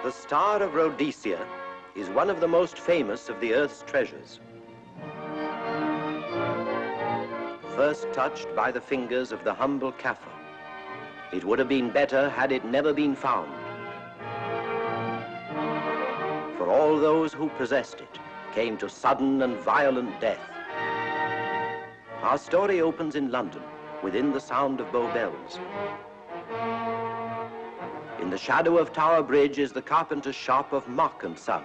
The Star of Rhodesia is one of the most famous of the Earth's treasures. First touched by the fingers of the humble Kaffir, it would have been better had it never been found. For all those who possessed it came to sudden and violent death. Our story opens in London, within the sound of Bow Bells. In the shadow of Tower Bridge is the carpenter's shop of Mock and Son,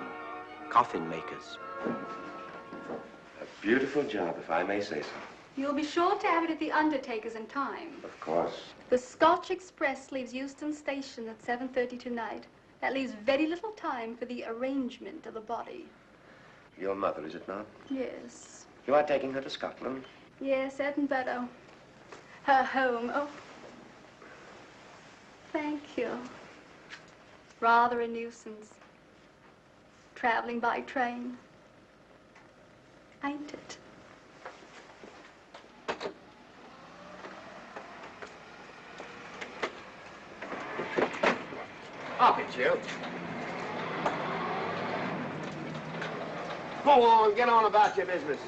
coffin makers. A beautiful job, if I may say so. You'll be sure to have it at the undertaker's in time. Of course. The Scotch Express leaves Euston Station at 7:30 tonight. That leaves very little time for the arrangement of the body. Your mother, is it not? Yes. You are taking her to Scotland? Yes, Edinburgh. Her home. Oh. Thank you. Rather a nuisance. Traveling by train. Ain't it? Up it, you. Go on, get on about your business.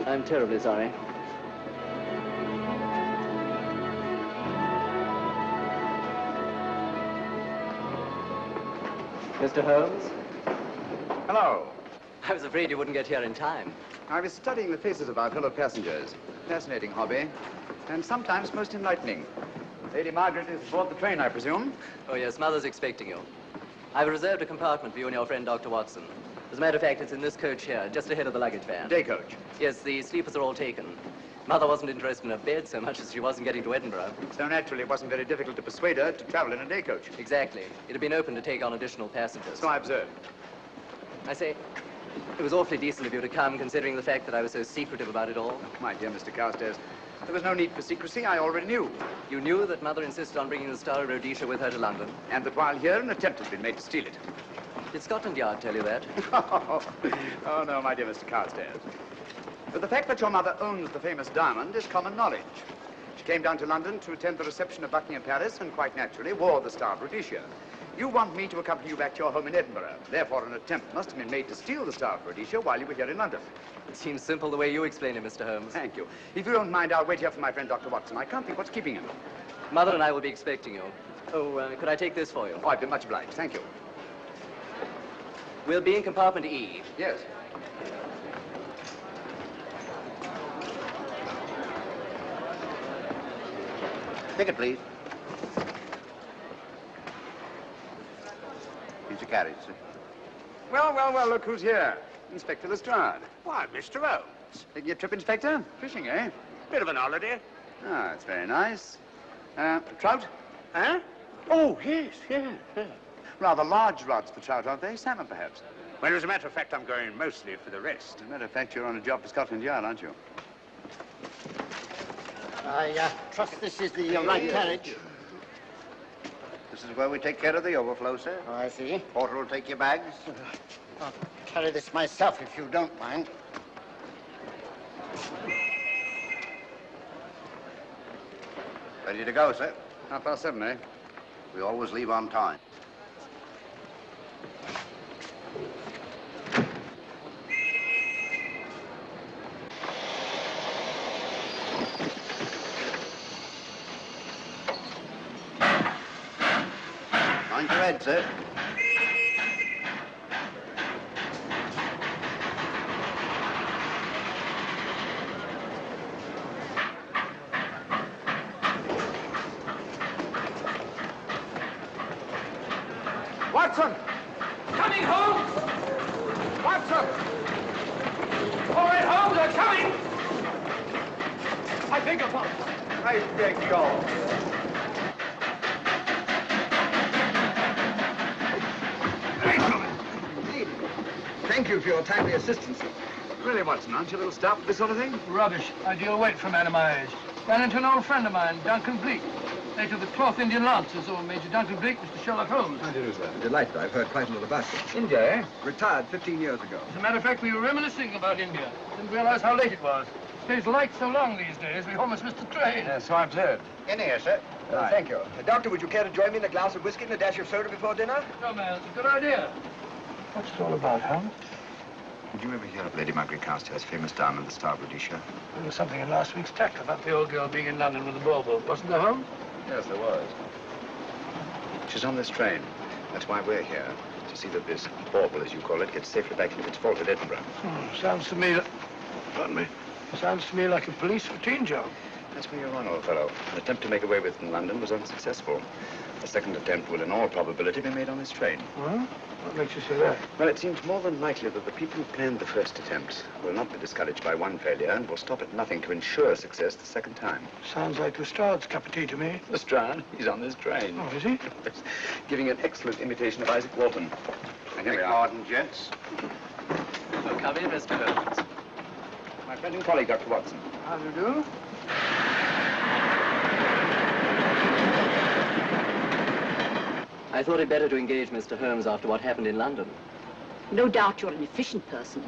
I'm terribly sorry. Mr. Holmes? Hello. I was afraid you wouldn't get here in time. I was studying the faces of our fellow passengers. Fascinating hobby, and sometimes most enlightening. Lady Margaret is aboard the train, I presume? Oh, yes, Mother's expecting you. I've reserved a compartment for you and your friend, Dr. Watson. As a matter of fact, it's in this coach here, just ahead of the luggage van. Day coach? Yes, the sleepers are all taken. Mother wasn't interested in a bed so much as she wasn't getting to Edinburgh. So naturally, it wasn't very difficult to persuade her to travel in a day coach. Exactly. It had been open to take on additional passengers. So I observed. I say, it was awfully decent of you to come, considering the fact that I was so secretive about it all. My dear Mr. Carstairs, there was no need for secrecy. I already knew. You knew that Mother insisted on bringing the Star of Rhodesia with her to London? And that while here, an attempt has been made to steal it. Did Scotland Yard tell you that? Oh, no, my dear Mr. Carstairs. But the fact that your mother owns the famous diamond is common knowledge. She came down to London to attend the reception of Buckingham Palace and quite naturally wore the Star of Rhodesia. You want me to accompany you back to your home in Edinburgh. Therefore, an attempt must have been made to steal the Star of Rhodesia while you were here in London. It seems simple the way you explain it, Mr. Holmes. Thank you. If you don't mind, I'll wait here for my friend, Dr. Watson. I can't think what's keeping him. Mother and I will be expecting you. Oh, could I take this for you? Oh, I'd be much obliged. Thank you. We'll be in compartment E. Yes. Ticket, please. Here's your carriage, sir. Well, well, well, look who's here. Inspector Lestrade. Why, Mr. Holmes. Taking a trip, Inspector? Fishing, eh? Bit of an holiday. Ah, that's very nice. Trout? Huh? Oh, yes, yeah. Rather large rods for trout, aren't they? Salmon, perhaps? Well, as a matter of fact, I'm going mostly for the rest. As a matter of fact, you're on a job for Scotland Yard, aren't you? I trust this is the right carriage. This is where we take care of the overflow, sir. Oh, I see. Porter will take your bags. I'll carry this myself if you don't mind. Ready to go, sir? 7:30, eh? We always leave on time. Mind your head, sir. Watson! Coming, Holmes! Watson! All right, Holmes, they're coming! I beg your pardon. I beg yours. Thank you for your timely assistance. Really, Watson, aren't you a little stout with this sort of thing? Rubbish. I deal weight for a man of my age. Ran into an old friend of mine, Duncan Bleak. Late of the 12th Indian Lancers, or Major Duncan Bleak, Mr. Sherlock Holmes. How do you do, sir? Delighted. I've heard quite a lot about you. India, eh? Retired 15 years ago. As a matter of fact, we were reminiscing about India. Didn't realize how late it was. Stays light so long these days, we almost missed the train. Yes, so I observed. In here, sir. Thank you. Doctor, would you care to join me in a glass of whiskey and a dash of soda before dinner? No, man, it's a good idea. What's it all about, Holmes? Did you ever hear of Lady Margaret Carstairs' famous diamond, the Star of Rhodesia? There was something in last week's tack about the old girl being in London with the bauble, wasn't there, Holmes? Yes, there was. She's on this train. That's why we're here. To see that this bauble, as you call it, gets safely back into its vault at Edinburgh. Sounds to me... Pardon me. Sounds to me like a police routine job. That's where you're on, old fellow. An attempt to make away with in London was unsuccessful. A second attempt will, in all probability, be made on this train. Well, what makes you say that? Well, it seems more than likely that the people who planned the first attempt will not be discouraged by one failure and will stop at nothing to ensure success the second time. Sounds like Lestrade's cup of tea to me. Lestrade? He's on this train. Oh, is he? Giving an excellent imitation of Isaac Walton. And here we are. Pardon, gents. Oh, come in, Mr. Holmes. My friend and colleague, Dr. Watson. How do you do? I thought it better to engage Mr. Holmes after what happened in London. No doubt you're an efficient person,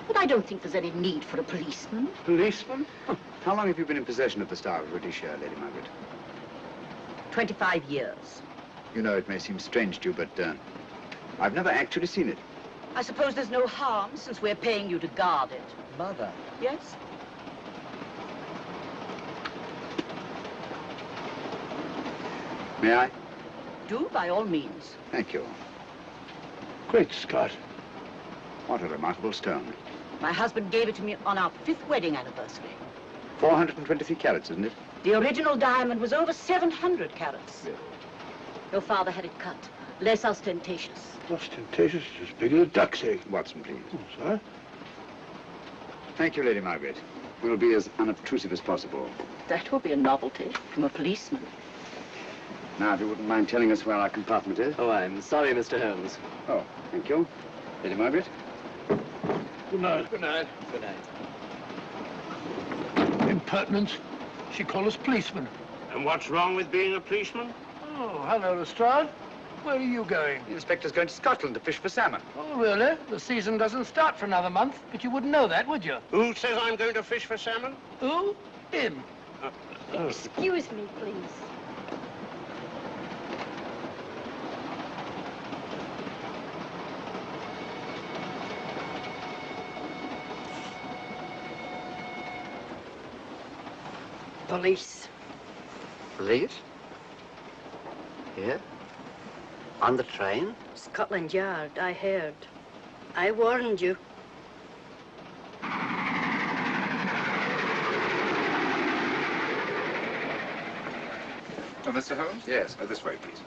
but I don't think there's any need for a policeman. Policeman? How long have you been in possession of the Star of Rhodesia, Lady Margaret? 25 years. You know, it may seem strange to you, but I've never actually seen it. I suppose there's no harm since we're paying you to guard it. Mother. Yes? May I? Do, by all means. Thank you. Great Scott. What a remarkable stone. My husband gave it to me on our 5th wedding anniversary. 423 carats, isn't it? The original diamond was over 700 carats. Yeah. Your father had it cut, less ostentatious. Ostentatious, as big as a duck's egg. Watson, please. Oh, sir? Thank you, Lady Margaret. We'll be as unobtrusive as possible. That will be a novelty from a policeman. Now, if you wouldn't mind telling us where our compartment is. Oh, I'm sorry, Mr. Holmes. Oh, thank you. Lady Margaret? Good night. Good night. Good night. Impertinence. She called us policemen. And what's wrong with being a policeman? Oh, hello, Lestrade. Where are you going? The inspector's going to Scotland to fish for salmon. Oh, really? The season doesn't start for another month, but you wouldn't know that, would you? Who says I'm going to fish for salmon? Who? Him. Excuse me, please. Police. Police? Here? On the train? Scotland Yard, I heard. I warned you. Oh, Mr. Holmes? Yes. This way, please.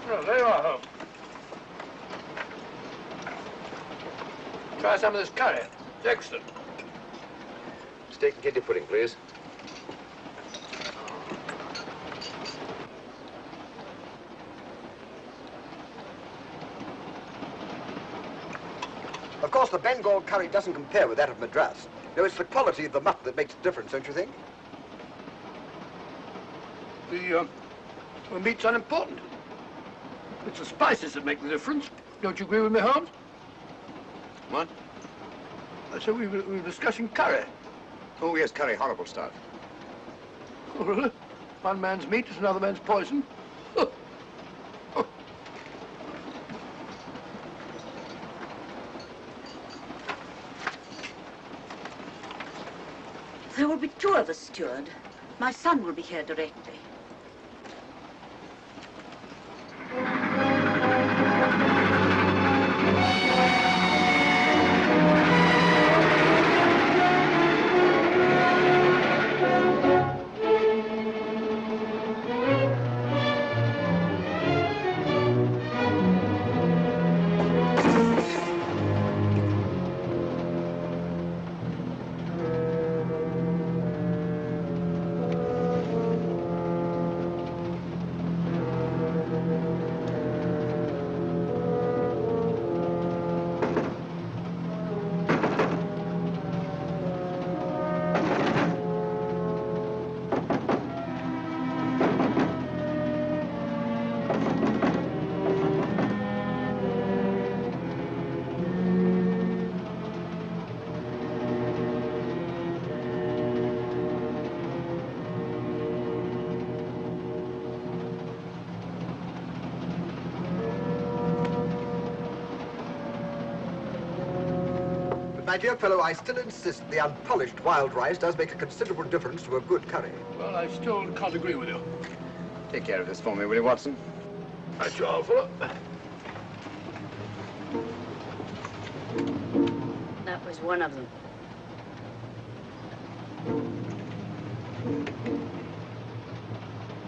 Oh, there you are, Holmes. Try some of this curry. It's excellent. Steak and kidney pudding, please. Of course, the Bengal curry doesn't compare with that of Madras. No, it's the quality of the mutton that makes the difference, don't you think? The meat's unimportant. It's the spices that make the difference. Don't you agree with me, Holmes? What? I said we were discussing curry. Oh, yes, curry, horrible stuff. Oh, really? One man's meat is another man's poison. There will be 2 of us, steward. My son will be here directly. my dear fellow, I still insist the unpolished wild rice does make a considerable difference to a good curry. Well, I still can't agree with you. Take care of this for me, will you, Watson? That's your fault. That was one of them.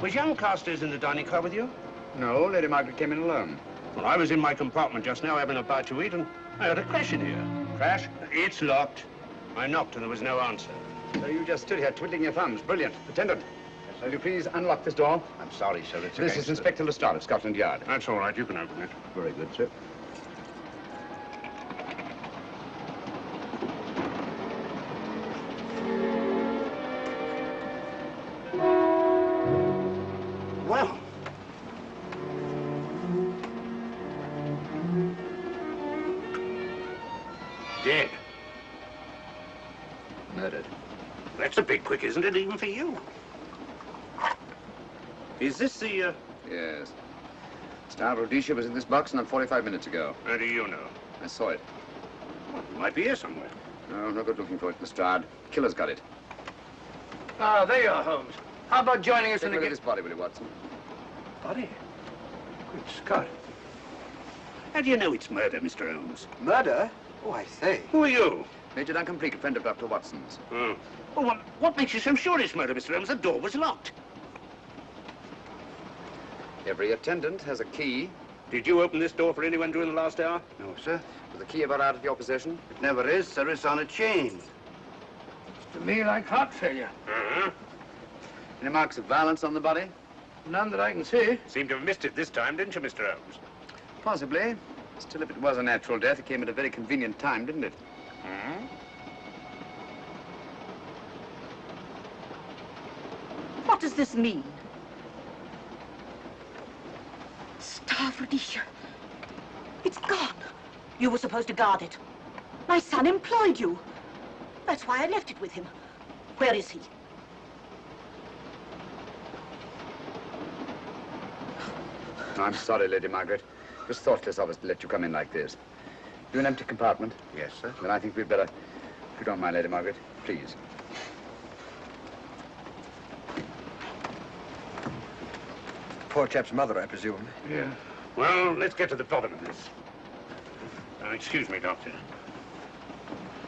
Was young Carstairs in the dining car with you? No, Lady Margaret came in alone. Well, I was in my compartment just now having a bite to eat, and I heard a crash in here. Crash? It's locked. I knocked and there was no answer. So you just stood here twiddling your thumbs. Brilliant. Attendant, will you please unlock this door? I'm sorry, sir. It's This is Inspector Lestrade of Scotland Yard. That's all right. You can open it. Very good, sir. Well, Dead. Murdered. That's a bit quick, isn't it, even for you? Is this the, Yes. Star Rhodesia was in this box not 45 minutes ago. How do you know? I saw it. Well, it might be here somewhere. No, no good looking for it, Lestrade. Killer's got it. Ah, there you are, Holmes. How about joining us Take in a the look at this body, will you, Watson? Body? Good Scott. How do you know it's murder, Mr. Holmes? Murder? Oh, I say. Who are you? Major Duncan Bleak, a friend of Dr. Watson's. Oh. Well, what makes you so sure it's murder, Mr. Holmes? The door was locked. Every attendant has a key. Did you open this door for anyone during the last hour? no, sir. With the key ever out of your possession? It never is, sir. It's on a chain. To me, like heart failure. Uh-huh. Any marks of violence on the body? None that I can see. Seemed to have missed it this time, didn't you, Mr. Holmes? Possibly. Still, if it was a natural death, it came at a very convenient time, didn't it? Hmm? What does this mean? Star Rhodesia. It's gone. You were supposed to guard it. My son employed you. That's why I left it with him. Where is he? I'm sorry, Lady Margaret. It was thoughtless of us to let you come in like this. You an empty compartment? Yes, sir. Then I think we'd better, if you don't mind, Lady Margaret, please. Poor chap's mother, I presume. Yeah. Well, let's get to the bottom of this. Excuse me, Doctor.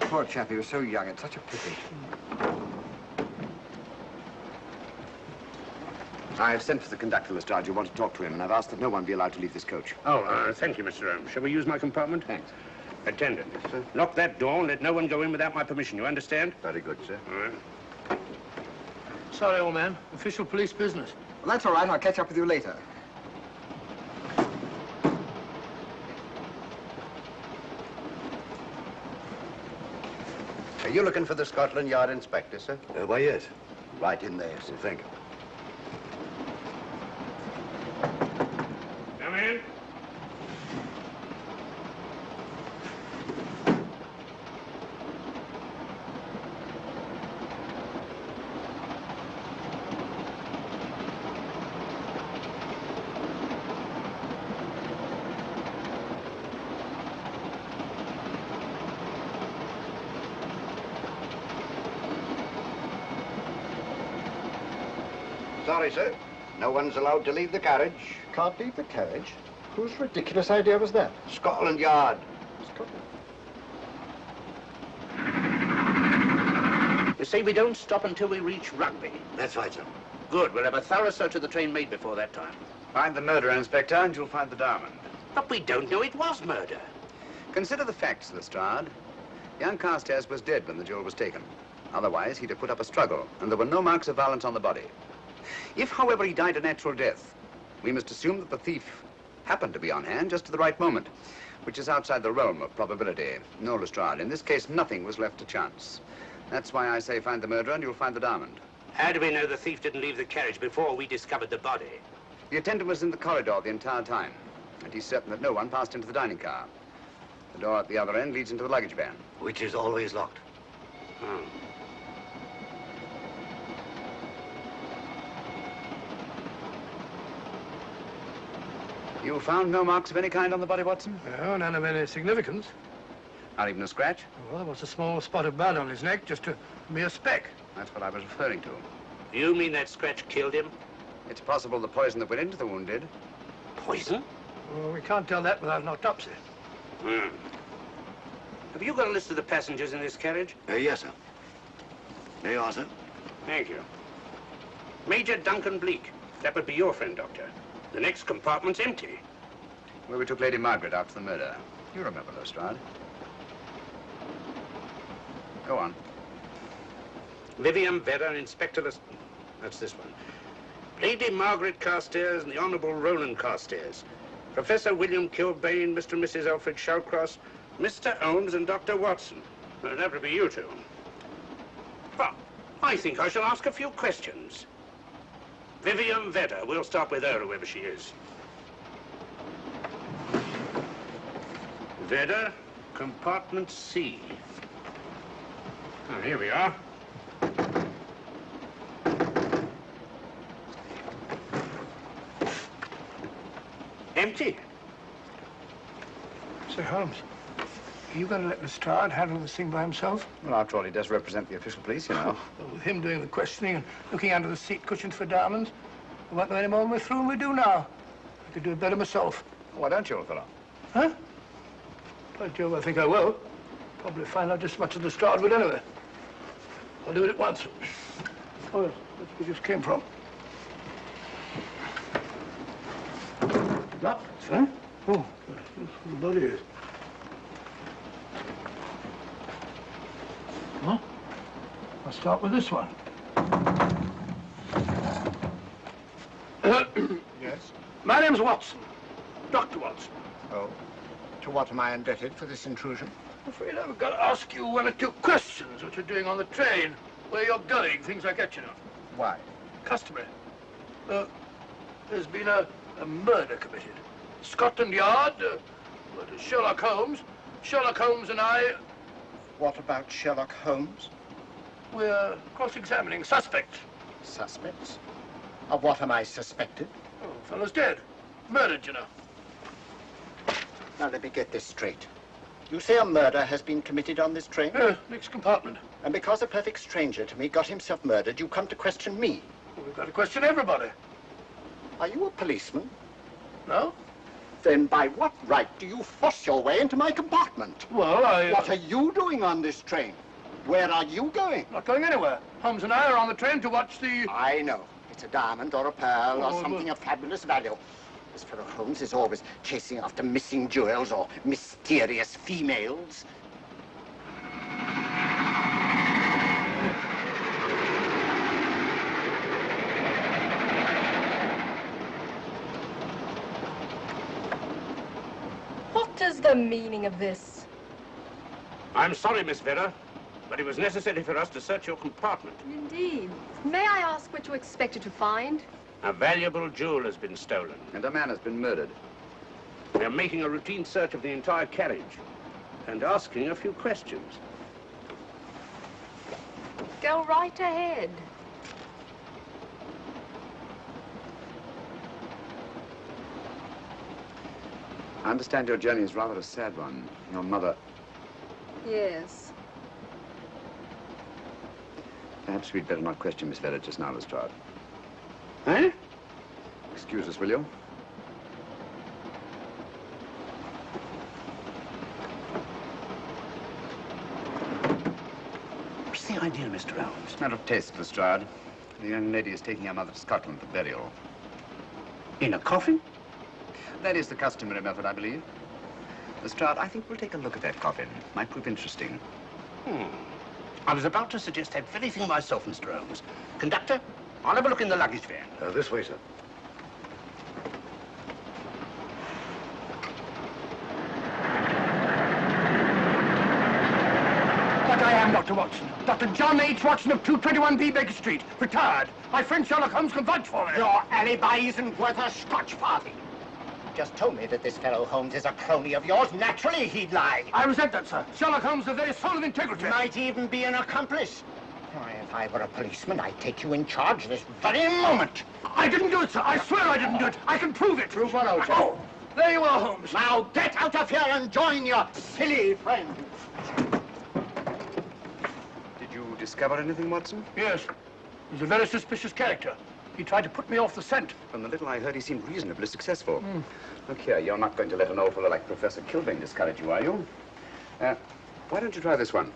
Poor chap, he was so young. It's such a pity. I've sent for the conductor, Lestrade. You want to talk to him, and I've asked that no one be allowed to leave this coach. Oh, thank you, Mr. Holmes. Shall we use my compartment? Thanks. Attendant, lock that door and let no one go in without my permission. You understand? Very good, sir. All right. Sorry, old man. Official police business. Well, that's all right. I'll catch up with you later. Are you looking for the Scotland Yard inspector, sir? Why, yes. Right in there, sir. Thank you. Come in. Sorry, sir. No one's allowed to leave the carriage. Can't leave the carriage? Whose ridiculous idea was that? Scotland Yard. You see, we don't stop until we reach Rugby. That's right, sir. Good. We'll have a thorough search of the train made before that time. Find the murderer, Inspector, and you'll find the diamond. But we don't know it was murder. Consider the facts, Lestrade. Young Carstairs was dead when the jewel was taken. Otherwise, he'd have put up a struggle, and there were no marks of violence on the body. If, however, he died a natural death, we must assume that the thief happened to be on hand just at the right moment, which is outside the realm of probability. No, Lestrade, in this case, nothing was left to chance. That's why I say find the murderer and you'll find the diamond. How do we know the thief didn't leave the carriage before we discovered the body? The attendant was in the corridor the entire time, and he's certain that no one passed into the dining car. The door at the other end leads into the luggage van. Which is always locked. Oh. You found no marks of any kind on the body, Watson? No, none of any significance. Not even a scratch? Well, there was a small spot of blood on his neck, just a mere speck. That's what I was referring to. You mean that scratch killed him? It's possible the poison that went into the wound did. Poison? Well, we can't tell that without an autopsy. Have you got a list of the passengers in this carriage? Yes, sir. There you are, sir. Thank you. Major Duncan Bleak. That would be your friend, Doctor. The next compartment's empty. Where we took Lady Margaret after the murder. You remember, Lestrade. Go on. Vivian Vedder, Inspector Liston. That's this one. Lady Margaret Carstairs and the Honourable Roland Carstairs. Professor William Kilbane, Mr. and Mrs. Alfred Shawcross, Mr. Holmes and Dr. Watson. Well, that would be you two. Well, I think I shall ask a few questions. Vivian Vedder. We'll start with her, whoever she is. Vedder, compartment C. Oh, here we are. Empty. Say, Holmes, are you going to let Lestrade handle this thing by himself? Well, after all, he does represent the official police, you know. Well, with him doing the questioning and looking under the seat cushions for diamonds, we won't know any more than we're through and we do now. I could do it better myself. Why don't you, old fellow? Huh? By Jove, I think I will. Probably find out just as much as Lestrade would anyway. I'll do it at once. Oh, yes, that's where we just came from. Locked, huh? Oh, good. Who the body is. Huh? I'll start with this one. Yes? My name's Watson. Dr. Watson. Oh. To what am I indebted for this intrusion? I'm afraid I've got to ask you one or two questions, what you're doing on the train, where you're going, things like that, you know. Why? Customary. There's been a murder committed. Scotland Yard, Sherlock Holmes. Sherlock Holmes and I... What about Sherlock Holmes? We're cross-examining suspects. Suspects? Of what am I suspected? Oh, the fellow's dead. Murdered, you know. Now, let me get this straight. You say a murder has been committed on this train? Next compartment. And because a perfect stranger to me got himself murdered, you come to question me? Well, we've got to question everybody. Are you a policeman? No? Then by what right do you force your way into my compartment? Well, What are you doing on this train? Where are you going? Not going anywhere. Holmes and I are on the train to watch the... I know. It's a diamond or a pearl or something of fabulous value. This fellow Holmes is always chasing after missing jewels or mysterious females. What is the meaning of this? I'm sorry, Miss Vedder, but it was necessary for us to search your compartment. Indeed. May I ask what you expected to find? A valuable jewel has been stolen. And a man has been murdered. We are making a routine search of the entire carriage and asking a few questions. Go right ahead. I understand your journey is rather a sad one. Your mother... Yes. Perhaps we'd better not question Miss Vedder just now, Lestrade. Eh? Excuse us, will you? What's the idea, Mr. Holmes? It's a matter of taste, Lestrade. The young lady is taking her mother to Scotland for burial. In a coffin? That is the customary method, I believe. Lestrade, I think we'll take a look at that coffin. Might prove interesting. I was about to suggest that very thing myself, Mr. Holmes. Conductor, I'll have a look in the luggage van. This way, sir. But I am Dr. Watson. Dr. John H. Watson of 221B Baker Street. Retired. My friend Sherlock Holmes can vouch for me. Your alibi isn't worth a Scotch party. Just told me that this fellow Holmes is a crony of yours. Naturally, he'd lie. I resent that, sir. Sherlock Holmes is the very soul of integrity. Might even be an accomplice. Why, if I were a policeman, I'd take you in charge this very moment. I didn't do it, sir. I swear I didn't do it. I can prove it. Prove what, old chap? Oh, There you are, Holmes. Now get out of here and join your silly friends. Did you discover anything, Watson? Yes. He's a very suspicious character. He tried to put me off the scent. From the little I heard, he seemed reasonably successful. Look here, you're not going to let an old fellow like Professor Kilbane discourage you, are you? Why don't you try this one?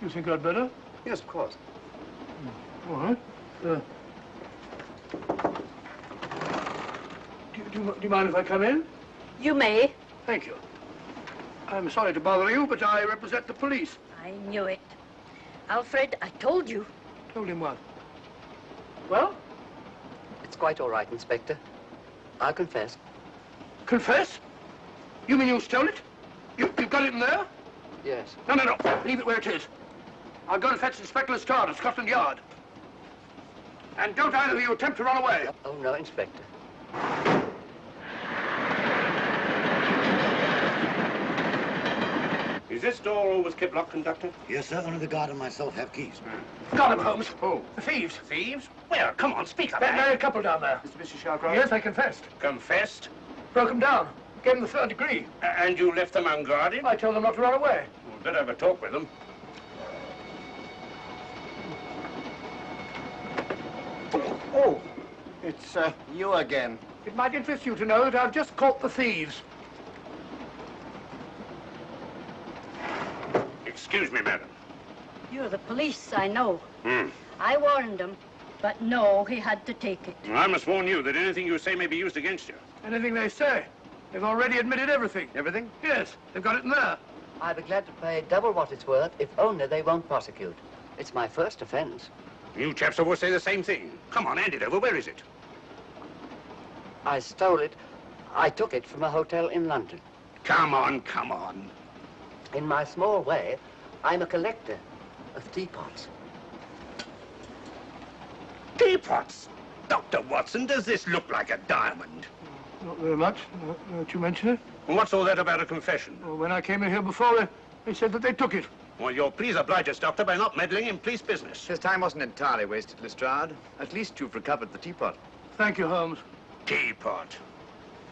You think I'd better? Yes, of course. All right. Do you mind if I come in? You may. Thank you. I'm sorry to bother you, but I represent the police. I knew it. Alfred, I told you. Told him what? Well? It's quite all right, Inspector. I'll confess. Confess? You mean you stole it? You've got it in there? Yes. No. Leave it where it is. I'll go and fetch Inspector Lestrade at Scotland Yard. And don't either of you attempt to run away. Oh, no, Inspector. Is this door always kept locked, Conductor? Yes, sir. Only the guard and myself have keys. Got him, Holmes. Who? The thieves. Thieves? Where? Come on, speak up. That married couple down there. Mr. Shalcroft? Yes, I confessed. Confessed? Broke them down. Gave them the 3rd degree. And you left them unguarded? I told them not to run away. We'd better have a talk with them. Oh, it's you again. It might interest you to know that I've just caught the thieves. Excuse me, madam. You're the police, I know. I warned him, but no, he had to take it. I must warn you that anything you say may be used against you. Anything they say. They've already admitted everything. Everything? Yes, they've got it in there. I'd be glad to pay double what it's worth if only they won't prosecute. It's my first offense. You chaps always say the same thing. Come on, hand it over. Where is it? I stole it. I took it from a hotel in London. Come on. In my small way, I'm a collector of teapots. Teapots? Dr. Watson, does this look like a diamond? Not very much, now that you mention it. And what's all that about a confession? Well, when I came in here before, they said that they took it. Well, you'll please oblige us, Doctor, by not meddling in police business. His time wasn't entirely wasted, Lestrade. At least you've recovered the teapot. Thank you, Holmes. Teapot.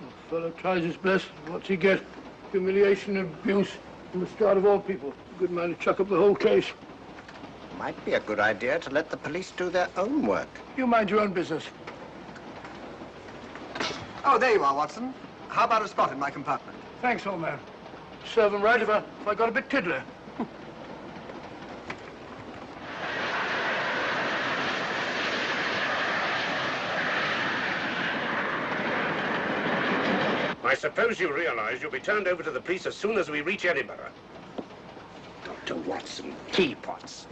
The fellow tries his best. What's he get? Humiliation and abuse from the start of all people. A good man to chuck up the whole case. Might be a good idea to let the police do their own work. You mind your own business. Oh, there you are, Watson. How about a spot in my compartment? Thanks, old man. Serve him right if I got a bit tiddler. I suppose you realize you'll be turned over to the police as soon as we reach Edinburgh. Dr. Watson, teapots.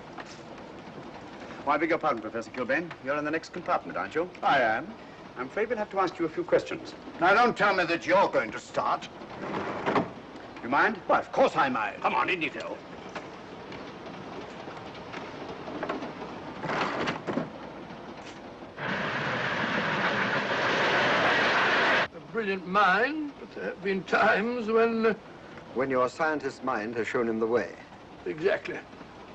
Well, I beg your pardon, Professor Kilbane. You're in the next compartment, aren't you? I am. I'm afraid we'll have to ask you a few questions. Now, don't tell me that you're going to start. You mind? Well, of course I mind. Come on, in you go. A brilliant mind, but there have been times when... When your scientist's mind has shown him the way. Exactly.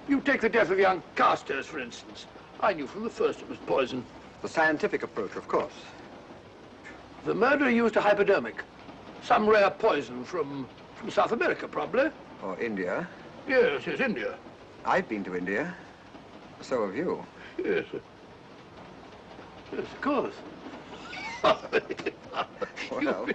You take the death of young Carstairs, for instance. I knew from the first it was poison. The scientific approach, of course. The murderer used a hypodermic. Some rare poison from South America, probably. Or India. Yes, India. I've been to India. So have you. Yes. Yes, of course. Well...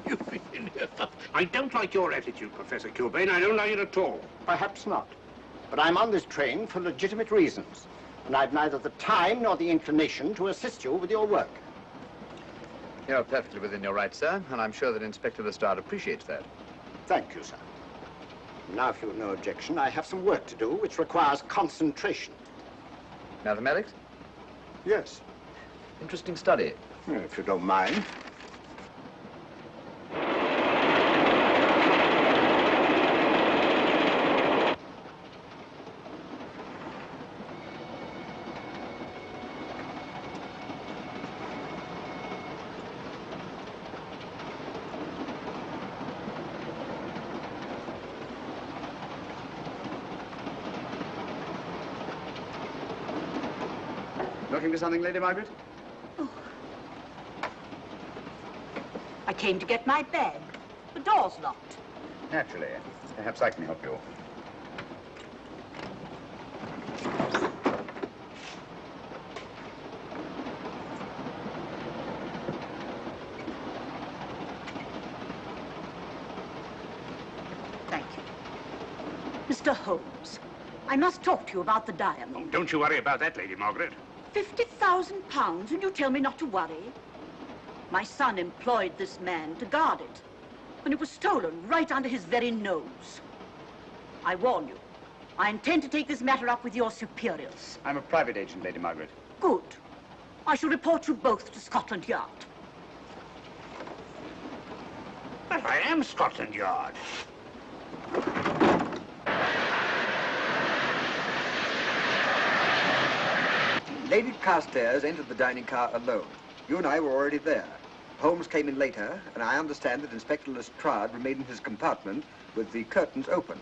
You've been in here. I don't like your attitude, Professor Kilbane. I don't like it at all. Perhaps not. But I'm on this train for legitimate reasons. And I've neither the time nor the inclination to assist you with your work. You're perfectly within your rights, sir, and I'm sure that Inspector Lestrade appreciates that. Thank you, sir. Now, if you've no objection, I have some work to do which requires concentration. Mathematics? Yes. Interesting study. If you don't mind. Looking for something, Lady Margaret? Oh. came to get my bag. The door's locked. Naturally. Perhaps I can help you. Thank you. Mr. Holmes, I must talk to you about the diamond. Oh, don't you worry about that, Lady Margaret. £50,000, and you tell me not to worry? My son employed this man to guard it, and it was stolen right under his very nose. I warn you, I intend to take this matter up with your superiors. I'm a private agent, Lady Margaret. Good. I shall report you both to Scotland Yard. But I am Scotland Yard. Lady Carstairs entered the dining car alone. You and I were already there. Holmes came in later, and I understand that Inspector Lestrade remained in his compartment with the curtains open,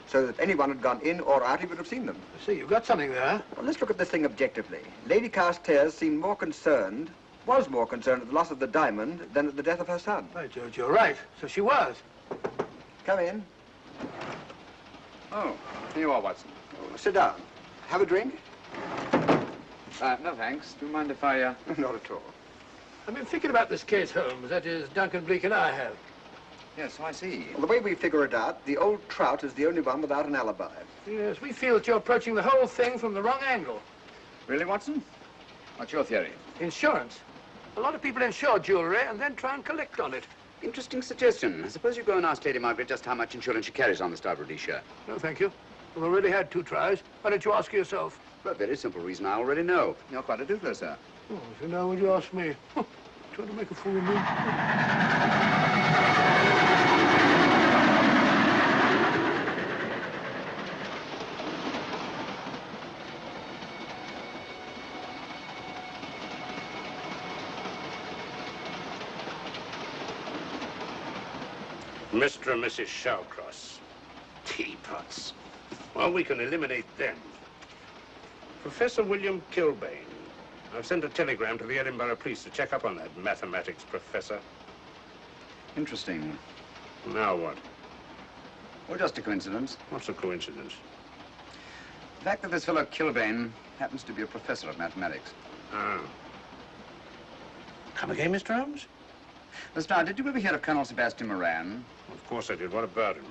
so that if anyone had gone in or out, he would have seen them. I see, you've got something there. Well, let's look at this thing objectively. Lady Carstairs seemed more concerned, was more concerned at the loss of the diamond than at the death of her son. Right, George, you're right. So she was. Come in. Oh, here you are, Watson. Oh, sit down. Have a drink? No, thanks. Do you mind if I, Not at all. I've been thinking about this case, Holmes. That is, Duncan Bleak and I have. Yes, so I see. Well, the way we figure it out, the old trout is the only one without an alibi. Yes, we feel that you're approaching the whole thing from the wrong angle. Really, Watson? What's your theory? Insurance. A lot of people insure jewelry and then try and collect on it. Interesting suggestion. I suppose you go and ask Lady Margaret just how much insurance she carries on the Star Rhodesia. No, thank you. We've already had 2 tries. Why don't you ask her yourself? For a very simple reason I already know. You're quite a doodler, sir. Oh, so now would you ask me? Trying to make a fool of me. Mr. and Mrs. Shawcross. Teapots. Well, we can eliminate them. Professor William Kilbane. I've sent a telegram to the Edinburgh police to check up on that mathematics professor. Interesting. Now what? Well, just a coincidence. What's a coincidence? The fact that this fellow Kilbane happens to be a professor of mathematics. Ah. Come again, Mr. Holmes? Lestrade, did you ever hear of Colonel Sebastian Moran? Of course I did. What about him?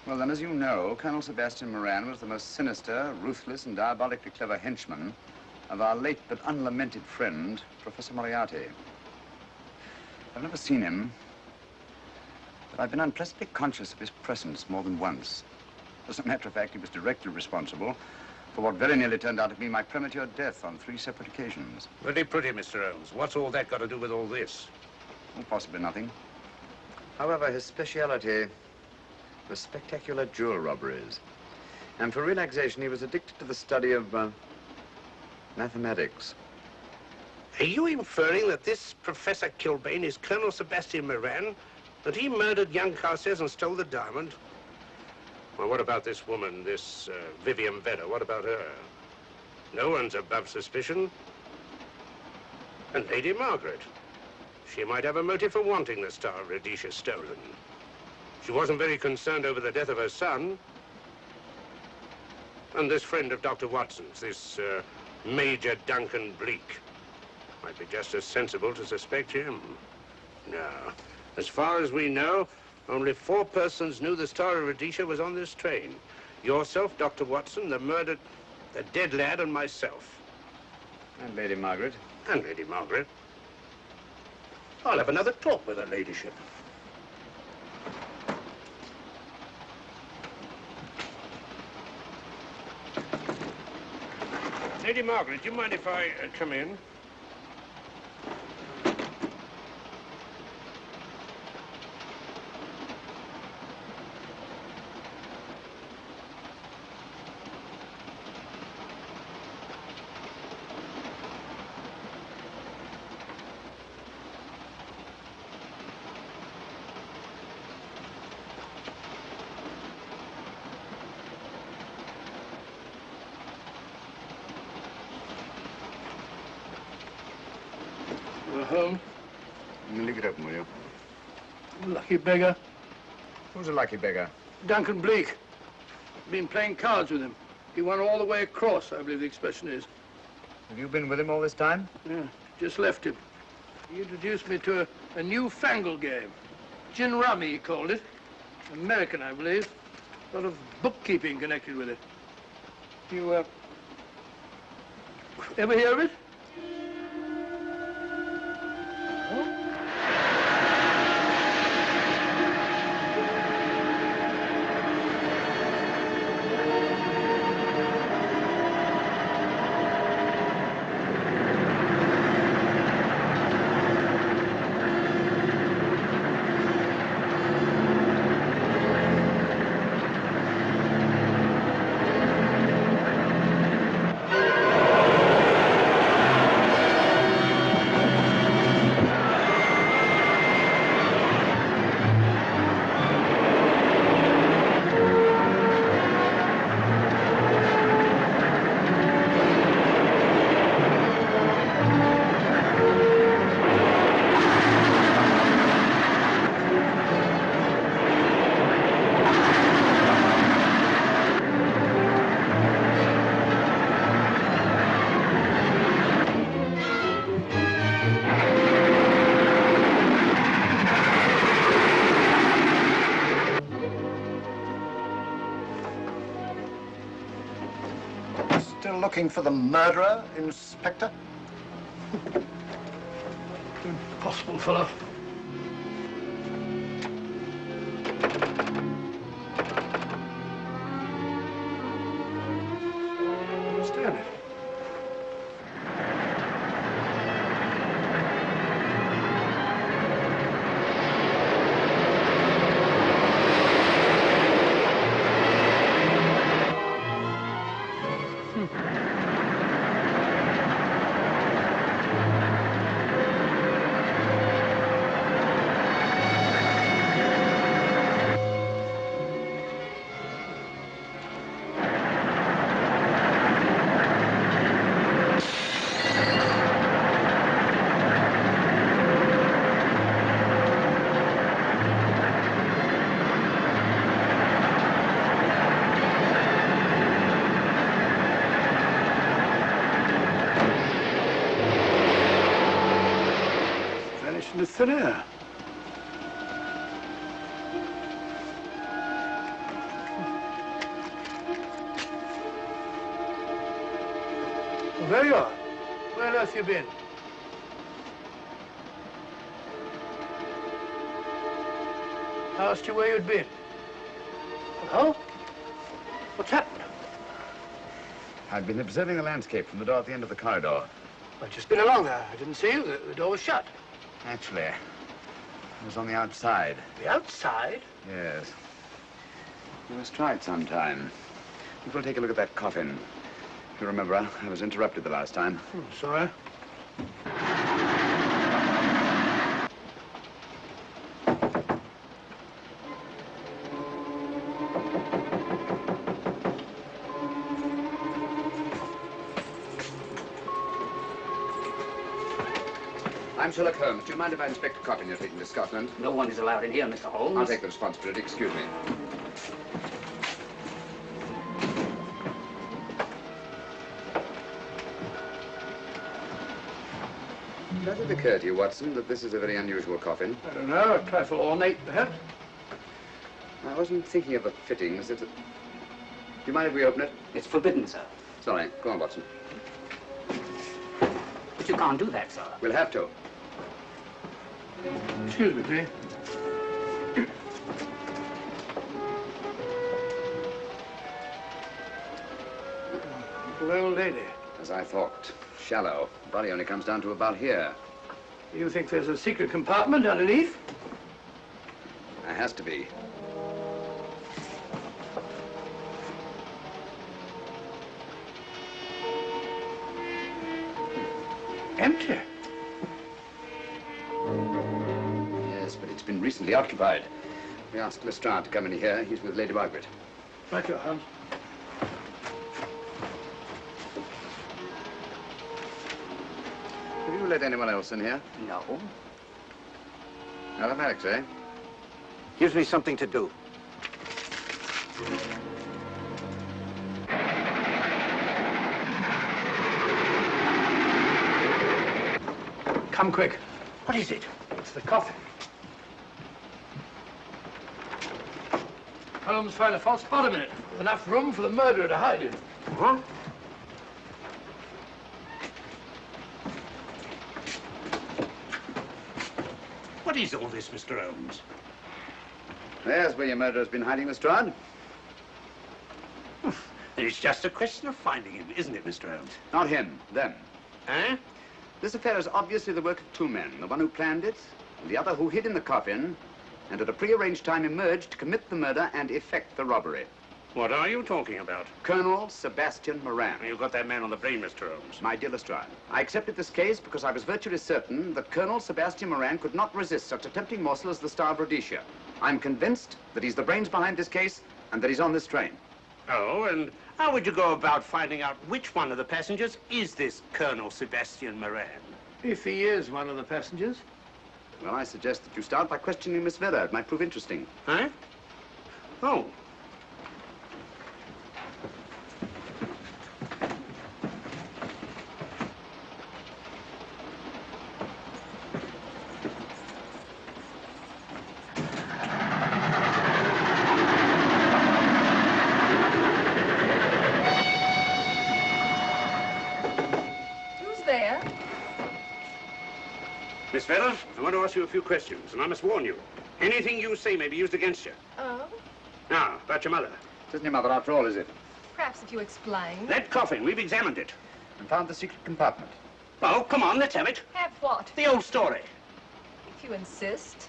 Well, then, as you know, Colonel Sebastian Moran was the most sinister, ruthless, and diabolically clever henchman of our late but unlamented friend, Professor Moriarty. I've never seen him, but I've been unpleasantly conscious of his presence more than once. As a matter of fact, he was directly responsible for what very nearly turned out to be my premature death on 3 separate occasions. Very pretty, Mr. Holmes. What's all that got to do with all this? Well, possibly nothing. However, his speciality was spectacular jewel robberies. And for relaxation, he was addicted to the study of mathematics. Are you inferring that this Professor Kilbane is Colonel Sebastian Moran? That he murdered young Carstairs and stole the diamond? Well, what about this woman, this Vivian Vedder? What about her? No one's above suspicion. And Lady Margaret. She might have a motive for wanting the Star of Rhodesia stolen. She wasn't very concerned over the death of her son. And this friend of Dr. Watson's, this Major Duncan Bleak, might be just as sensible to suspect him. No. As far as we know, only 4 persons knew the Star of Rhodesia was on this train. Yourself, Dr. Watson, the dead lad, and myself. And Lady Margaret. And Lady Margaret. I'll have another talk with her ladyship. Lady Margaret, do you mind if I come in? Home? Leave it open, will you? Lucky beggar. Who's a lucky beggar? Duncan Bleak. Been playing cards with him. He won all the way across, I believe the expression is. Have you been with him all this time? Yeah, just left him. He introduced me to a newfangled game. Gin rummy, he called it. American, I believe. A lot of bookkeeping connected with it. You, ever hear of it? Looking for the murderer, Inspector? Impossible, fellow. Understand it. In the thin air. Well, there you are. Where on earth you been? I asked you where you'd been. Hello? What's happened? I've been observing the landscape from the door at the end of the corridor. I've just been along there. I didn't see you. The door was shut. Actually, I was on the outside. The outside? Yes. We must try it sometime. If we'll take a look at that coffin. You remember, I was interrupted the last time. Sorry. I'm Sherlock Holmes. Do you mind if I inspect a coffin you're taking to Scotland? No one is allowed in here, Mr. Holmes. I'll take the responsibility. Excuse me. Does it occur to you, Watson, that this is a very unusual coffin? I don't know. A trifle ornate, perhaps. I wasn't thinking of the fittings. Do you mind if we open it? It's forbidden, sir. Sorry. Go on, Watson. But you can't do that, sir. We'll have to. Excuse me, please. Little old lady. As I thought. Shallow. Body only comes down to about here. You think there's a secret compartment underneath? There has to be. Empty. Yes, but it's been recently occupied. We asked Lestrade to come in here. He's with Lady Margaret. Right, your Holmes. Have you let anyone else in here? No. Mathematics, eh? Gives me something to do. Come quick. What is it? It's the coffin. Holmes found a false bottom in it. Enough room for the murderer to hide in. Huh? What is all this, Mr. Holmes? There's where your murderer's been hiding, Lestrade. It's just a question of finding him, isn't it, Mr. Holmes? Not him, them. Eh? This affair is obviously the work of two men, the one who planned it, and the other who hid in the coffin, and at a prearranged time emerged to commit the murder and effect the robbery. What are you talking about? Colonel Sebastian Moran. You got that man on the brain, Mr. Holmes. My dear Lestrade, I accepted this case because I was virtually certain that Colonel Sebastian Moran could not resist such a tempting morsel as the Star of Rhodesia. I'm convinced that he's the brains behind this case and that he's on this train. Oh, and how would you go about finding out which one of the passengers is this Colonel Sebastian Moran? If he is one of the passengers. Well, I suggest that you start by questioning Miss Vera. It might prove interesting. Huh? Oh. Miss Vera, I want to ask you a few questions, and I must warn you. Anything you say may be used against you. Oh? Now, about your mother. It isn't your mother after all, is it? Perhaps if you explain. That coffin, we've examined it. And found the secret compartment. Oh, come on, let's have it. Have what? The old story. If you insist.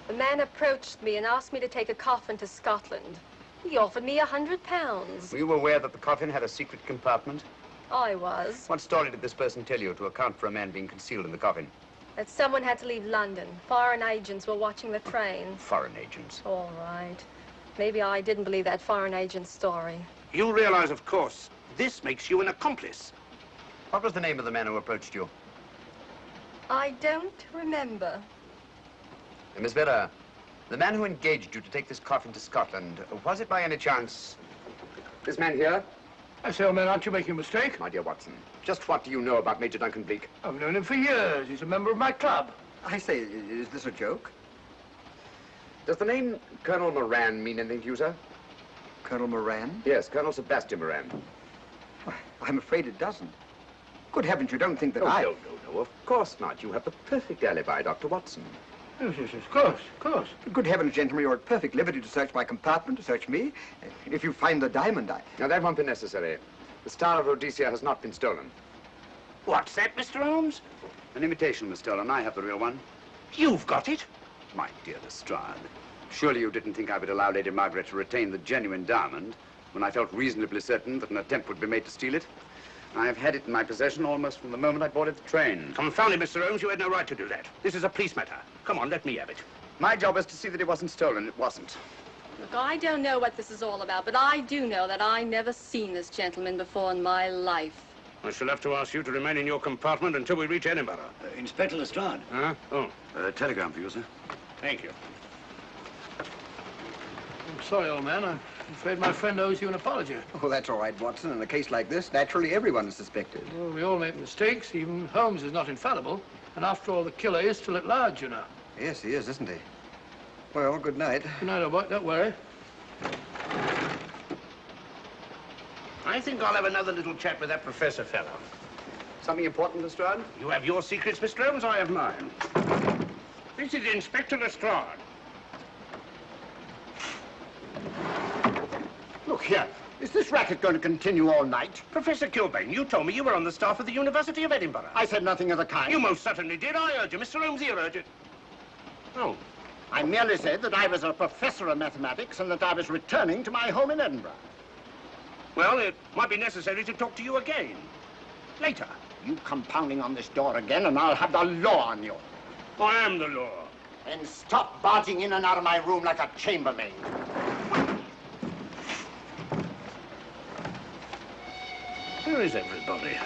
The man approached me and asked me to take a coffin to Scotland. He offered me £100. Were you aware that the coffin had a secret compartment? I was. What story did this person tell you to account for a man being concealed in the coffin? That someone had to leave London. Foreign agents were watching the train. Foreign agents? All right. Maybe I didn't believe that foreign agent story. You realize, of course, this makes you an accomplice. What was the name of the man who approached you? I don't remember. Miss Vera, the man who engaged you to take this coffin to Scotland, was it by any chance this man here? I say, old man, aren't you making a mistake? My dear Watson, just what do you know about Major Duncan Bleak? I've known him for years. He's a member of my club. I say, is this a joke? Does the name Colonel Moran mean anything to you, sir? Colonel Moran? Yes, Colonel Sebastian Moran. I'm afraid it doesn't. Good heavens, you don't think that No, I... of course not. You have the perfect alibi, Dr. Watson. Yes, of course, of course. Good heavens, gentlemen, you're at perfect liberty to search my compartment, to search me. If you find the diamond, Now, that won't be necessary. The Star of Rhodesia has not been stolen. What's that, Mr. Holmes? An imitation was stolen. I have the real one. You've got it? My dear Lestrade, surely you didn't think I would allow Lady Margaret to retain the genuine diamond when I felt reasonably certain that an attempt would be made to steal it? I have had it in my possession almost from the moment I boarded the train. Confound it, Mr. Holmes, you had no right to do that. This is a police matter. Come on, let me have it. My job is to see that it wasn't stolen. It wasn't. Look, I don't know what this is all about, but I do know that I never seen this gentleman before in my life. I shall have to ask you to remain in your compartment until we reach Edinburgh. Inspector Lestrade. Huh? Oh. Telegram for you, sir. Thank you. I'm sorry, old man. I'm afraid my friend owes you an apology. Oh, that's all right, Watson. In a case like this, naturally everyone is suspected. Well, we all make mistakes. Even Holmes is not infallible. And after all, the killer is still at large, you know. Yes, he is, isn't he? Well, good night. Good night, old boy. Don't worry. I think I'll have another little chat with that professor fellow. Something important, Lestrade? You have your secrets, Mr. Holmes, I have mine. This is Inspector Lestrade. Look here. Is this racket going to continue all night? Professor Kilbane, you told me you were on the staff of the University of Edinburgh. I said nothing of the kind. You most certainly did. I urge you. Mr. Holmes here urged it. Oh. I merely said that I was a professor of mathematics and that I was returning to my home in Edinburgh. Well, it might be necessary to talk to you again. Later. You come pounding on this door again and I'll have the law on you. I am the law. Then stop barging in and out of my room like a chambermaid. Where is everybody?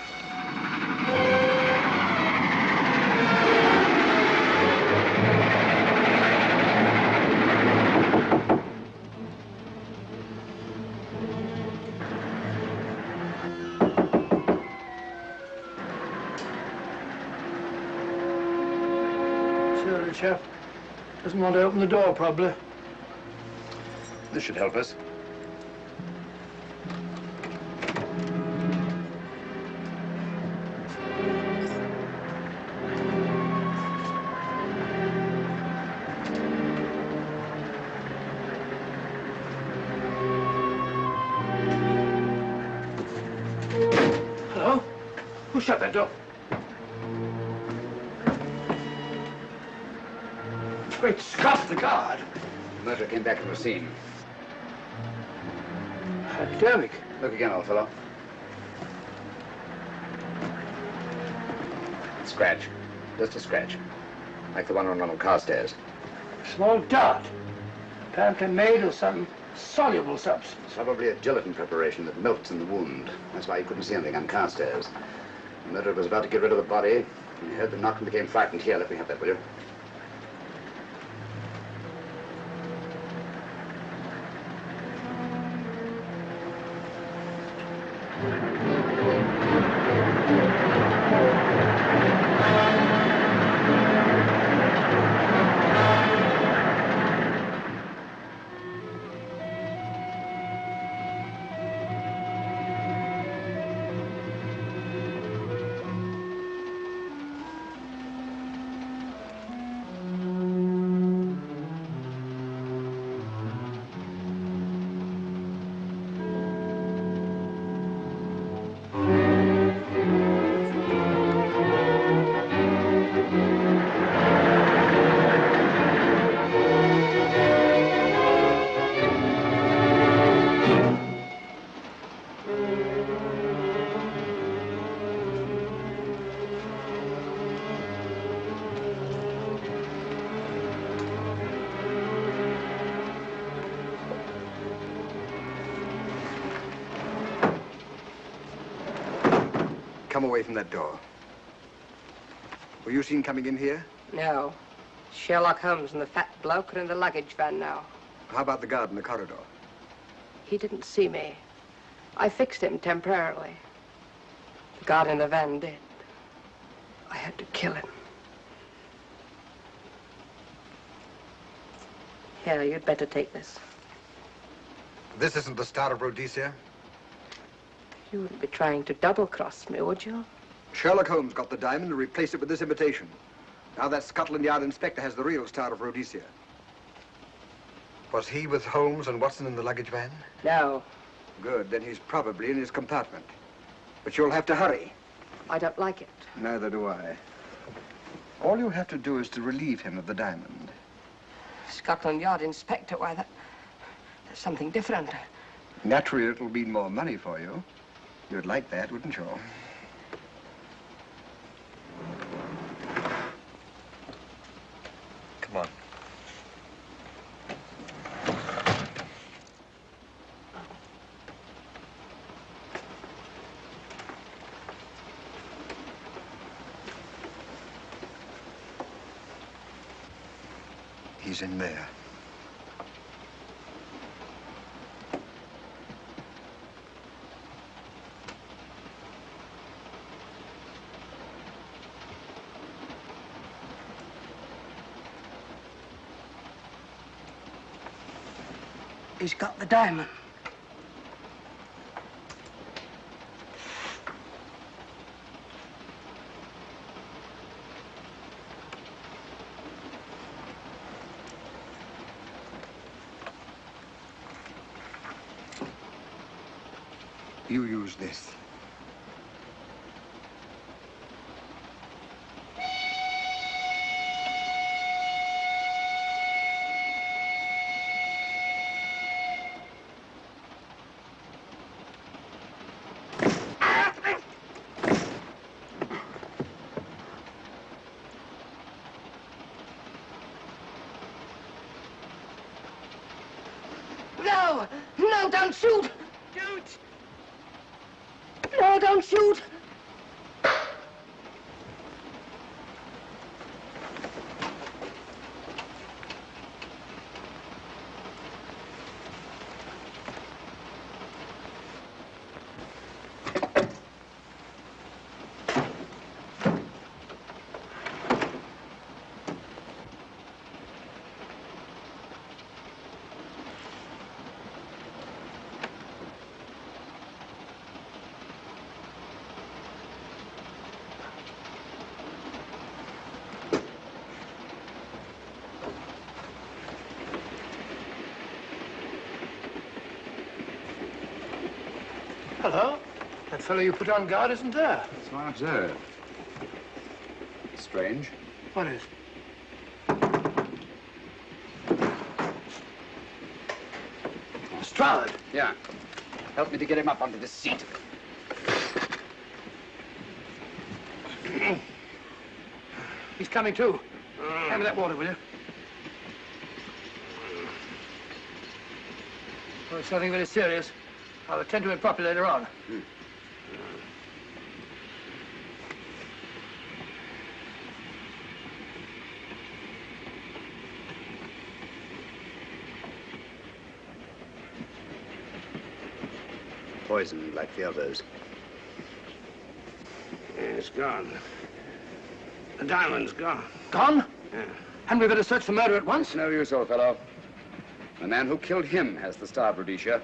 The chap doesn't want to open the door, probably. This should help us. Hello? Who shut that door? Great Scott, the guard! The murderer came back to the scene. Derrick. Look again, old fellow. Scratch. Just a scratch. Like the one on Ronald Carstairs. Small dot. Apparently made of some soluble substance. Probably a gelatin preparation that melts in the wound. That's why you couldn't see anything on Carstairs. The murderer was about to get rid of the body. He heard the knock and became frightened. Here, let me have that, will you? Come away from that door. Were you seen coming in here? No. Sherlock Holmes and the fat bloke are in the luggage van now. How about the guard in the corridor? He didn't see me. I fixed him temporarily. The guard in the van did. I had to kill him. Here, you'd better take this. This isn't the Star of Rhodesia? You wouldn't be trying to double-cross me, would you? Sherlock Holmes got the diamond and replaced it with this imitation. Now that Scotland Yard inspector has the real Star of Rhodesia. Was he with Holmes and Watson in the luggage van? No. Good, then he's probably in his compartment. But you'll have to hurry. I don't like it. Neither do I. All you have to do is to relieve him of the diamond. Scotland Yard inspector, why, that's something different. Naturally, it'll mean more money for you. You'd like that, wouldn't you? Come on. He's in there. He's got the diamond. You use this. No! No, don't shoot! Don't! No, don't shoot! Hello. That fellow you put on guard isn't there. So I observe. Strange. What is? Strahd. Yeah. Help me to get him up onto this seat. He's coming too. Hand me that water, will you? Well, it's nothing very serious. I'll attend to it properly later on. Poisoned like the others. Yeah, it's gone. The diamond's gone. Gone? Yeah. Hadn't we better search the murderer at once? It's no use, old fellow. The man who killed him has the star, Rhodesia.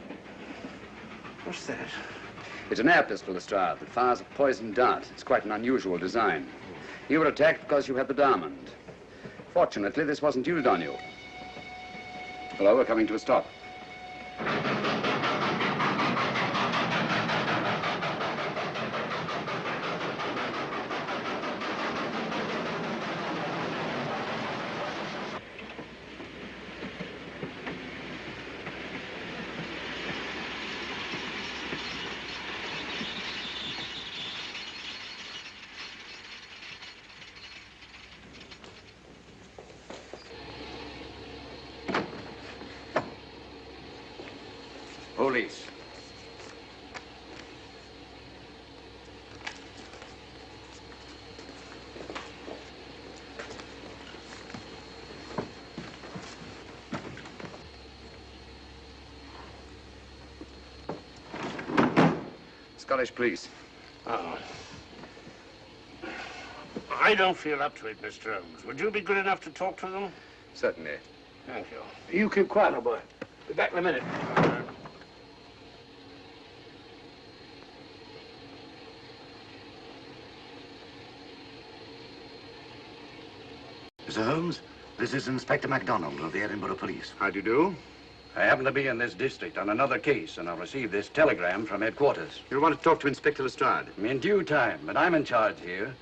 What's that? It's an air pistol, Lestrade, that fires a poisoned dart. It's quite an unusual design. You were attacked because you had the diamond. Fortunately, this wasn't used on you. Hello, we're coming to a stop. Police. Scottish police. Oh. I don't feel up to it, Mr. Holmes. Would you be good enough to talk to them? Certainly. Thank you. You keep quiet, old boy. Be back in a minute. Mr. Holmes, this is Inspector MacDonald of the Edinburgh Police. How do you do? I happen to be in this district on another case, and I've received this telegram from headquarters. You want to talk to Inspector Lestrade? In due time, but I'm in charge here.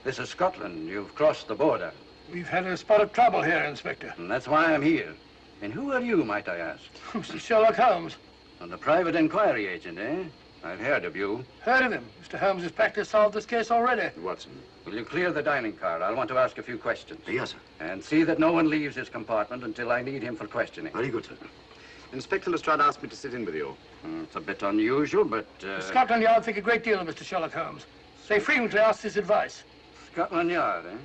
This is Scotland. You've crossed the border. We've had a spot of trouble here, Inspector. And that's why I'm here. And who are you, might I ask? Mr. Sherlock Holmes. And the private inquiry agent, eh? I've heard of you. Heard of him. Mr. Holmes has practically solved this case already. Watson. Will you clear the dining car? I'll want to ask a few questions. Yes, sir. And see that no one leaves his compartment until I need him for questioning. Very good, sir. Inspector Lestrade asked me to sit in with you. It's a bit unusual, but... Scotland Yard think a great deal of Mr. Sherlock Holmes. They frequently ask his advice. Scotland Yard, eh?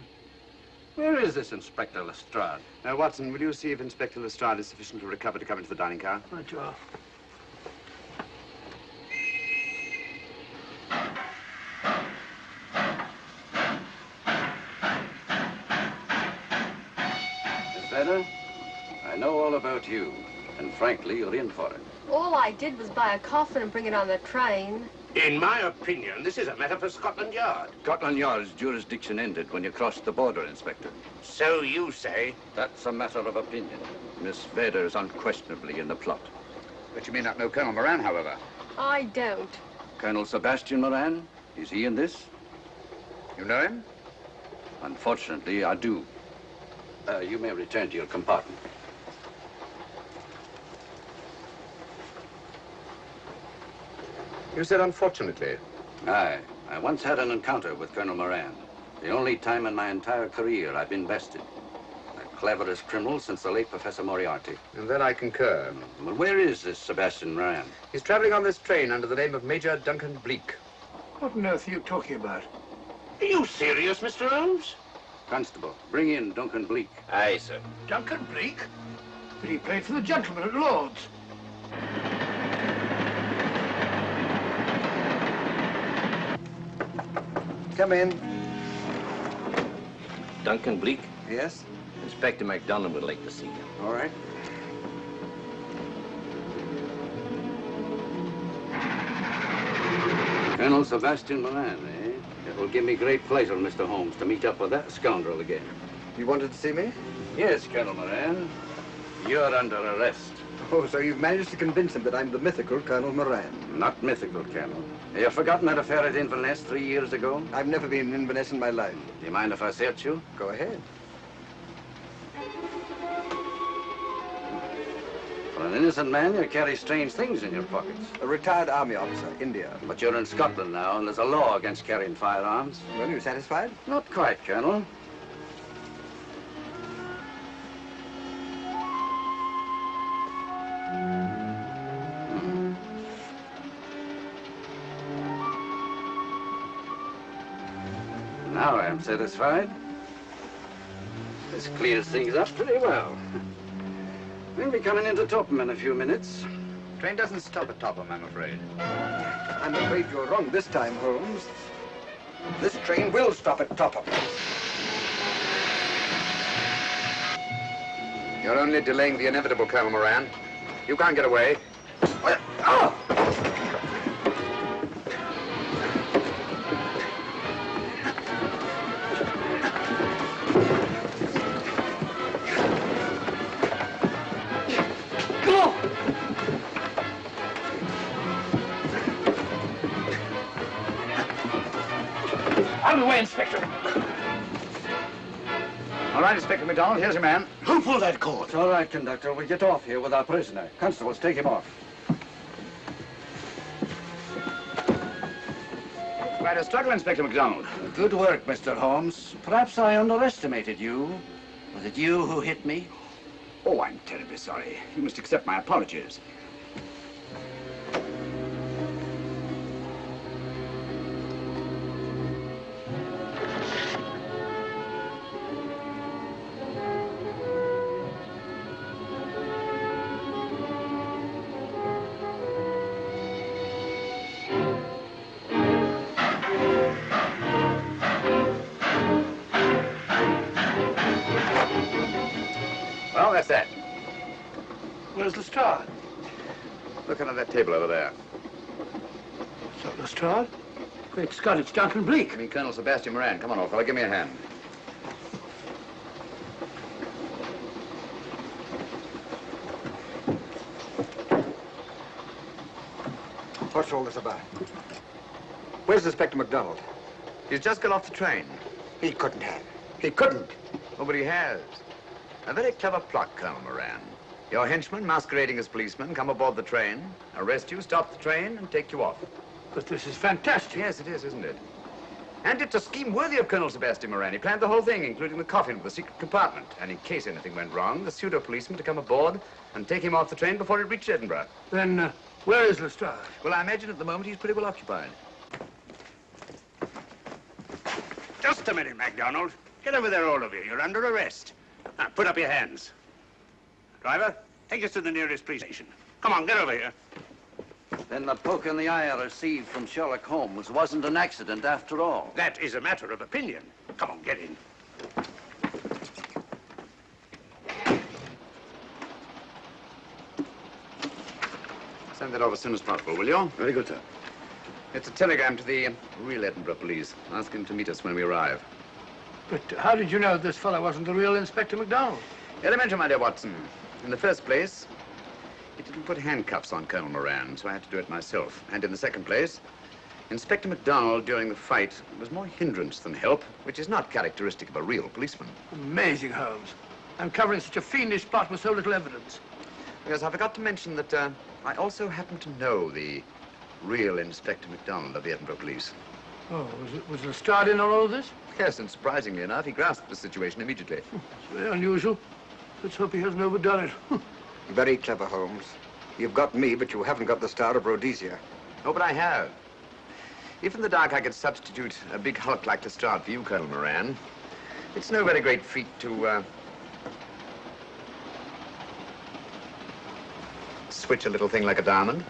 Where is this Inspector Lestrade? Watson, will you see if Inspector Lestrade is sufficiently recovered to come into the dining car? Right, you are. Miss Vedder, I know all about you, and frankly, you're in for it. All I did was buy a coffin and bring it on the train. In my opinion, this is a matter for Scotland Yard. Scotland Yard's jurisdiction ended when you crossed the border, Inspector. So you say? That's a matter of opinion. Miss Vedder is unquestionably in the plot. But you may not know Colonel Moran, however. I don't. Colonel Sebastian Moran, is he in this? You know him? Unfortunately, I do. You may return to your compartment. You said unfortunately. Aye. I once had an encounter with Colonel Moran. The only time in my entire career I've been bested. The cleverest criminal since the late Professor Moriarty. And that I concur. Well, where is this Sebastian Moran? He's traveling on this train under the name of Major Duncan Bleak. What on earth are you talking about? Are you serious, Mr. Holmes? Constable, bring in Duncan Bleak. Aye, sir. Duncan Bleak? But he played for the gentleman at Lord's. Come in. Duncan Bleak? Yes? Inspector MacDonald would like to see you. All right. Colonel Sebastian Moran, eh? It will give me great pleasure, Mr. Holmes, to meet up with that scoundrel again. You wanted to see me? Yes, Colonel Moran. You're under arrest. Oh, so you've managed to convince him that I'm the mythical Colonel Moran. Not mythical, Colonel. Have you forgotten that affair at Inverness 3 years ago? I've never been in Inverness in my life. Do you mind if I search you? Go ahead. For an innocent man, you carry strange things in your pockets. A retired army officer, India. But you're in Scotland now, and there's a law against carrying firearms. Well, you satisfied? Not quite, Colonel. Now I am satisfied. This clears things up pretty well. We'll be coming into Topham in a few minutes. Train doesn't stop at Topham, I'm afraid. I'm afraid you're wrong this time, Holmes. This train will stop at Topham. You're only delaying the inevitable, Colonel Moran. You can't get away. Oh! Out of the way, Inspector. All right, Inspector MacDonald, here's your man. Who pulled that cord? It's all right, Conductor. We'll get off here with our prisoner. Constables, take him off. Quite a struggle, Inspector MacDonald. Good work, Mr. Holmes. Perhaps I underestimated you. Was it you who hit me? Oh, I'm terribly sorry. You must accept my apologies. Well, that's that. Where's Lestrade? Look under that table over there. So, Lestrade? Great Scott, it's Duncan Bleak. I mean, Colonel Sebastian Moran. Come on, old fella, give me a hand. What's all this about? Where's Inspector MacDonald? He's just got off the train. He couldn't have. He couldn't. Oh, but he has. A very clever plot, Colonel Moran. Your henchmen, masquerading as policemen, come aboard the train, arrest you, stop the train, and take you off. But this is fantastic. Yes, it is, isn't it? And it's a scheme worthy of Colonel Sebastian Moran. He planned the whole thing, including the coffin of the secret compartment. And in case anything went wrong, the pseudo-policeman to come aboard and take him off the train before it reached Edinburgh. Then, where is Lestrade? Well, I imagine at the moment he's pretty well occupied. Just a minute, MacDonald. Get over there, all of you. You're under arrest. Now, put up your hands. Driver, take us to the nearest police station. Come on, get over here. Then the poke in the eye I received from Sherlock Holmes wasn't an accident after all. That is a matter of opinion. Come on, get in. Send that off as soon as possible, will you? Very good, sir. It's a telegram to the real Edinburgh police, asking to meet us when we arrive. But how did you know this fellow wasn't the real Inspector MacDonald? Elementary, my dear Watson. In the first place, he didn't put handcuffs on Colonel Moran, so I had to do it myself. And in the second place, Inspector MacDonald, during the fight, was more hindrance than help, which is not characteristic of a real policeman. Amazing, Holmes. Uncovering such a fiendish plot with so little evidence. Yes, I forgot to mention that I also happen to know the real Inspector MacDonald of the Edinburgh police. Oh, was Lestrade in on all of this? Yes, and surprisingly enough, he grasped the situation immediately. It's very unusual. Let's hope he hasn't overdone it. Very clever, Holmes. You've got me, but you haven't got the Star of Rhodesia. Oh, but I have. If in the dark I could substitute a big hulk like Lestrade for you, Colonel Moran, it's no very great feat to, switch a little thing like a diamond.